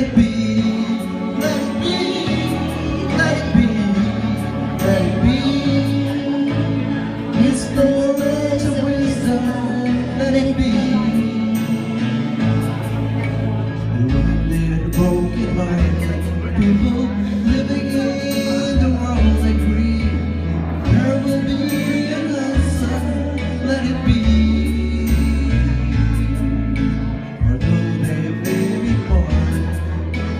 it be, let it be, let it be, let it be. It's the words of wisdom, let it be. And when they're broken hearted people living in the world they grieve, there will be an answer, let it be. Although they may be born,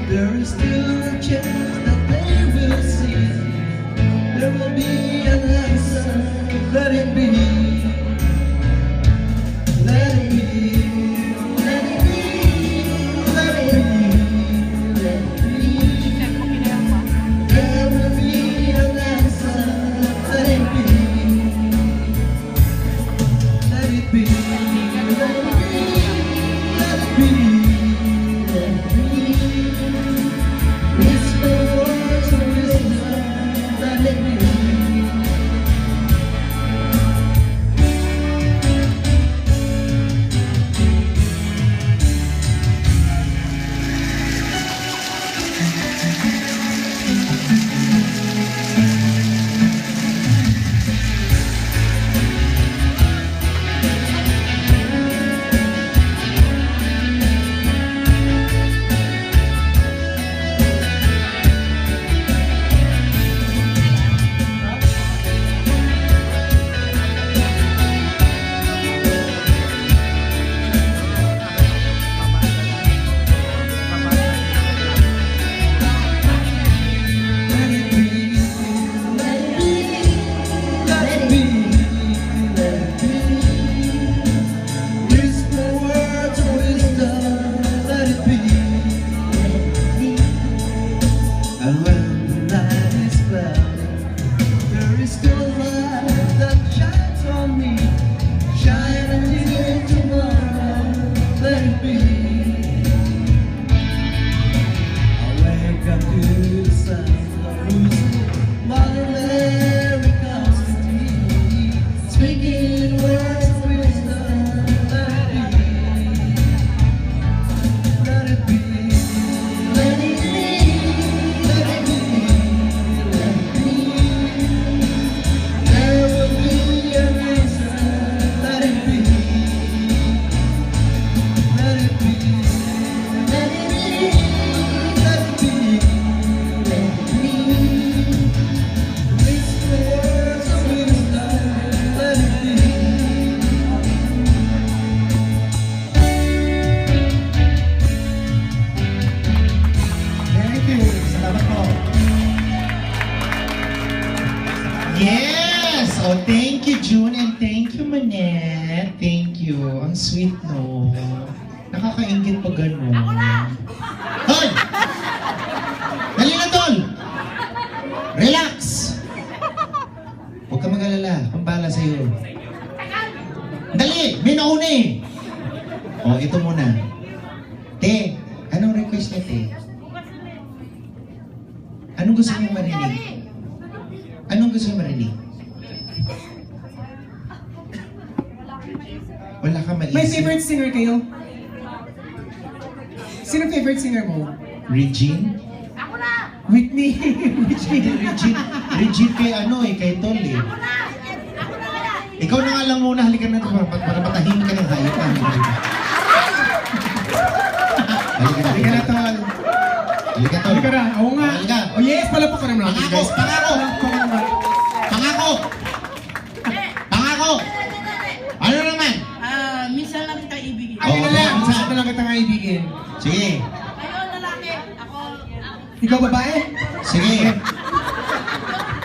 there is still a chance that they will see. There will be an answer, let it be. Let it be, let it be, let it be, let it be. There will be an answer, let it be. Let it be, let it be, let it be, let it be. It's the words of wisdom, let it be. And when the night is cloudy, there is still a light that shines on me. Shine until tomorrow, let it be. I wake up to the sound of music, while comes to me, speaking words of wisdom, let it be. Let it be, let it be. Yes! Oh, thank you, June, and thank you, Manette. Thank you. Ang sweet, no? Nakakaingit pa gano'n. Tol! Dali na, Tol! Relax! Huwag ka mag-alala. Pambala sa'yo. Dali! May nauna eh! Oh, ito muna. Te, anong request niya, Te? Anong gusto mong marinig? Anong gusto mo marinig? Wala ka maisip. May favorite singer kayo? Sino favorite singer mo? Regine? Whitney. Regine kay ano eh, kay Tol eh. Ikaw na nga lang muna, halika na para patahin ka ng hayop. Halika na, Tol. Halika, Tol. Halika na, oo nga. Halika. Oh yes, palapak ka naman natin, guys. Pangako! Ano naman? Minsan lang kita ibigin. Ano na lang, minsan na lang kita nga ibigin. Sige. Kayo lalaki, ako. Ikaw babae? Sige.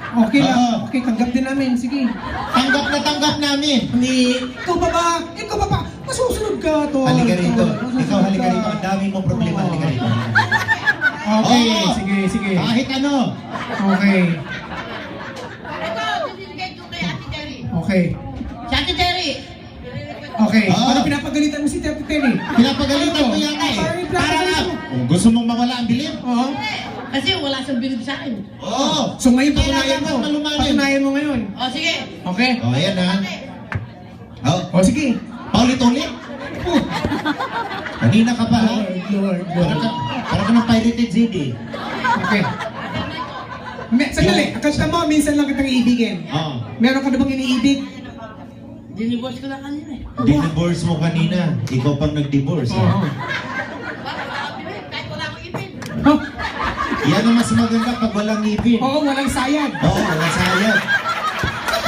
Okay lang. Oo. Okay, tanggap din namin. Sige. Tanggap namin. Ikaw ba? Masusunod ka, Tol. Halika rito. Masusunod Ikaw halika ka. rito. Ang dami mong problema. Halika rito. Okay, Oo. sige. Kahit ano. Okay. Ito, disinigay ko kay Ate Jerry. Okay. Si Ate Jerry. Okay. Oo. Ano pinapagalitan mo si Tete Terry? Pinapagalitan mo yan eh. Para nga. Kung gusto mong mawala ang bilib. Oo. Kasi wala siyang bilib sa akin. Oo. So ngayon Kailangan patunayan mo. malumanin. Patunayan mo ngayon. O sige. Okay. Oh, ayan na. Oh, O sige. paulit-ulit. Kanina ka pa ha. Lord. Para ka ng pirated CD. Okay. Sandali, kanta mo, minsan lang kitang iibigin. Oo. Meron ka na bang iniibig? Dinivorce ko na kanina eh. Divorce mo kanina. Ikaw pang nag-divorce. Oo. ha? Bakit wala akong bibig? Kahit wala akong ipin. Huh? Yan ang mas maganda pag walang ngipin. Oo, walang sayad. Oo, walang sayad.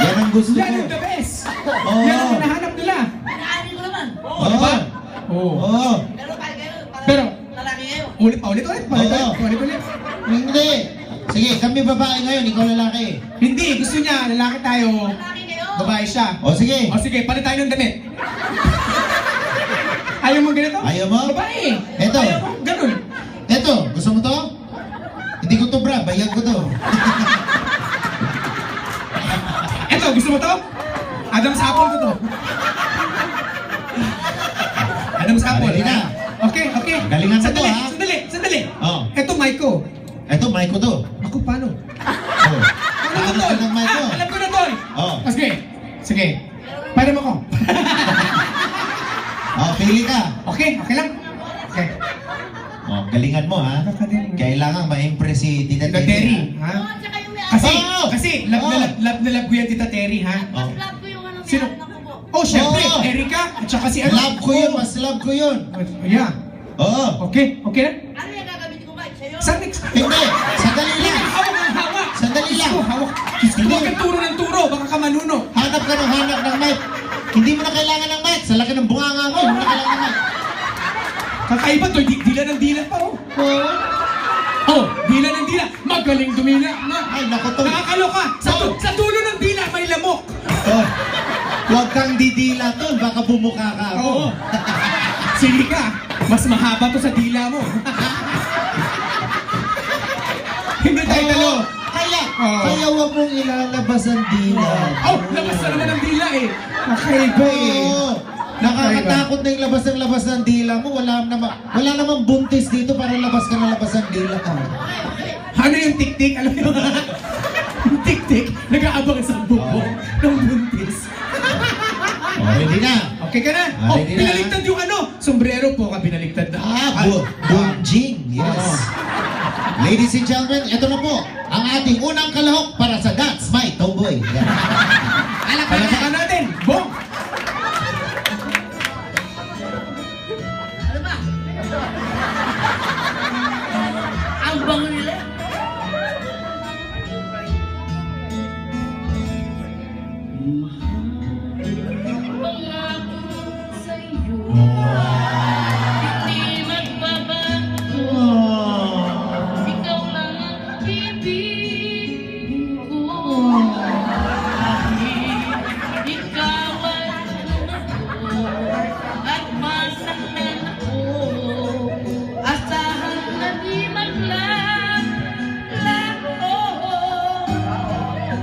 Yan ang gusto Yan ko. ang the best. Oo. Yan ang hinahanap nila. Pinaani ko naman. Oo. Diba? Oo. Oo. Pero kahit kayo, Pero, lalaki kayo. ulit. Oo. Hindi. Sige, kami babae ngayon, ikaw lalaki. Hindi, gusto niya, lalaki tayo, Lalaki kayo. babae siya. O sige. O sige, palit tayo ng damit. Ayaw mo ganito? Ayaw mo? Babae. Eto. Ayaw mo, ganun. Eto, gusto mo to? Hindi ko to bra, bayag ko to. Eto, gusto mo to? Adam's apple ko to. Adam's apple. Dali na. Okay. Galingan mo to, ha? Sandali. Oo. Eto, mic ko. Eto, mic ko to. Ako, paano? Oh. Ano to, Ano tol? ng mic ko? Alam ko na, tol. Oo. Sige. Paano mo ko? Oh, pili ka. Okay lang. Okay. Oh, galingan mo ha. Kailangan ma-impress si Tita Tita Terry, Terry. ha? Oo, tsaka yung may Kasi, love na love ko yan, Tita Terry, ha? Oh. Mas love ko yung ano may Sino? ano ng kubo. Oh, syempre, Oo. Erika, at saka si ano? Love ko yun, mas love ko yun. Yeah. Oo. Okay na? Ano yung gagamitin ko ba? Sa'yo? Saan next? Hindi, sandali lang. Hawak ang hawak! Sandali lang. Diyos ko, hawak. Diyos ko, huwag kang turo ng turo, baka ka manuno. Hanap ka ng hanap ng mic. Hindi mo na kailangan ng mic. Sa laki ng bunganga mo, hindi mo na kailangan ng mic. Kakaiba to, dila ng dila pa, oh. Oo. Oh, dila ng dila. Magaling dumila. Ay, naku to. Nakakaloka. Sa dulo ng dila, may lamok. Oh. Huwag kang didila to, baka bumuka ka ako. Oo. Sili ka, mas mahaba to sa dila mo. Hindi tayo talo. Kaya huwag mong ilalabas ang dila. Oh, labas na naman ang dila eh. Kakaiba eh. Oo. Nakakatakot na yung labas ng dila mo. Wala namang buntis dito para labas ka ng labas ng dila ka. Ano yung tik-tik? Alam mo? Yung tik-tik, nag-aabang sa bubo ng buntis. Oh, hindi na. Okay ka na? Ah, Oh, ready na. binaligtad yung ano? Sombrero po ka binaligtad na. Bunjing. Yes. Ladies and gentlemen, ito na po ang ating unang kalahok para sa That's My Tomboy. Yan. Palakpakan natin. Bong! Ano ba? Ang bango nila. Pangako sa'yo, hindi magbabago. Ikaw lang ang ibigin ko. Kahit ikaw ay ako at masaktan ako, asahan na di maglaho.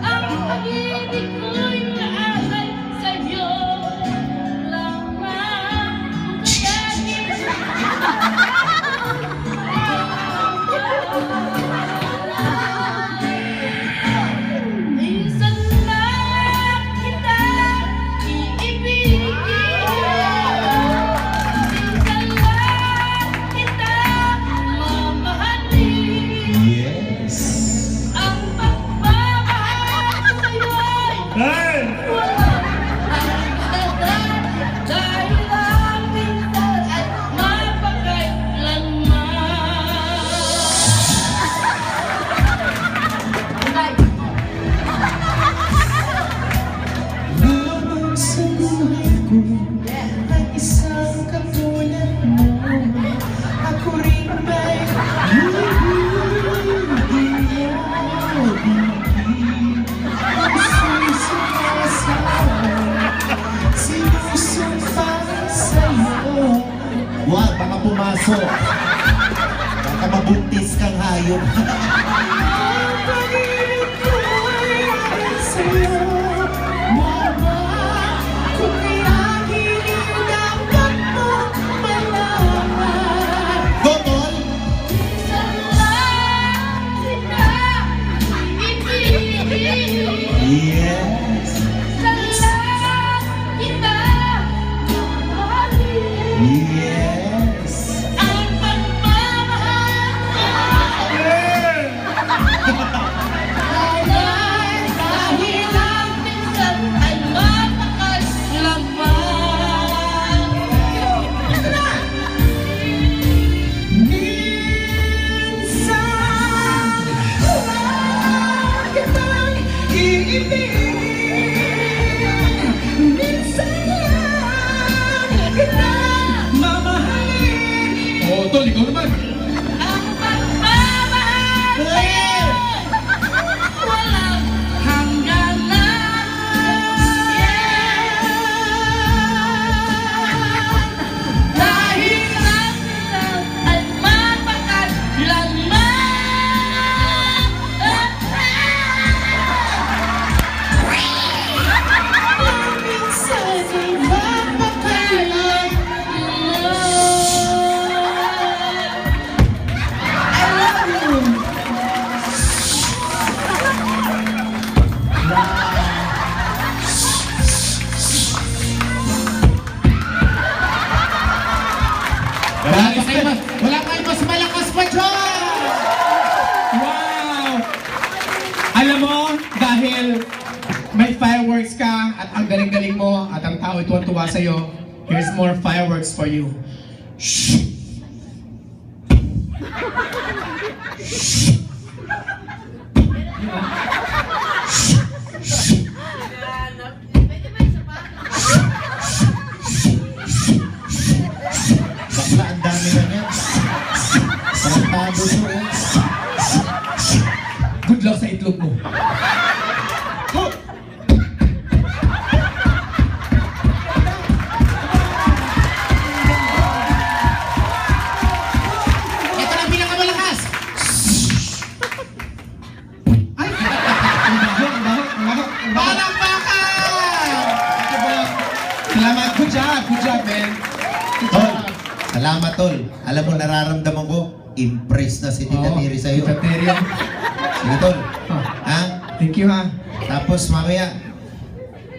Ang pag-ibig ko'y naasay sa'yo lamang. Minsan lang kita iibigin, minsan lang kita mamahalin. Yes. Ang pagmamahal sa'yo'y walang hanggan, dahil ang minsan ay mapakailanman. Habang sa buhay ko ay isang katulad mo, ako rin may lubig. Sinusumpa sa'yo. Huwag, baka pumasok. Baka mabuntis kang hayop. Ang pag-ibig ko'y ay sa'yo, Mama. Kung kaya't dapat mo malaman. Gotol! Minsan lang kita iibigin, Yes. minsan lang kita mamahalin. Yes. Ang pagmamahal ang galing-galing mo at ang tao tuwa-tuwa sa'yo, here's more fireworks for you. Pwede ba isa pa? Bakla, ang dami na niya. Tarantado siya. eh. Good luck sa itlog mo. Ito na ang pinakamalakas! Ay! Ang baho, ang baho, ang baho, ang baho. Palakpakan! Salamat, good job, man. Good Tol, job. salamat tol. Alam mo, nararamdaman ko, impressed na si Tita Oo, Miri sa'yo. Tita Miri. Sige tol. Oh, Ha? thank you ha. Tapos mamaya,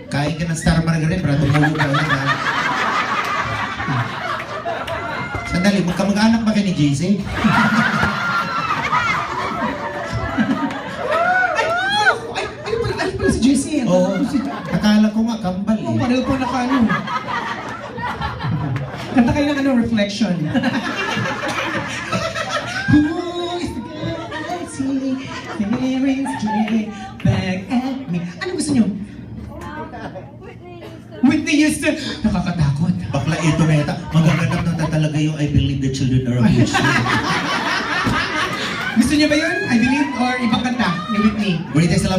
kain ka ng Star Margarine para tumulog ka ulit ha. Sandali, magkamag-anak ba kayo ni JC? Ay, pala si JC. Oo. Akala ko nga, kambal Oh, eh. pareho po naka-ano. Kanta kayo ng ano, reflection. Who is the girl I see staring straight back at me? Ano gusto nyo? Whitney Houston. Nakakatakot. Bakla ito neta, magaganap na talaga yung I Believe the Children Are Amazing. Gusto niyo ba yun? I believe or ibang kanta ni Whitney? Greatest love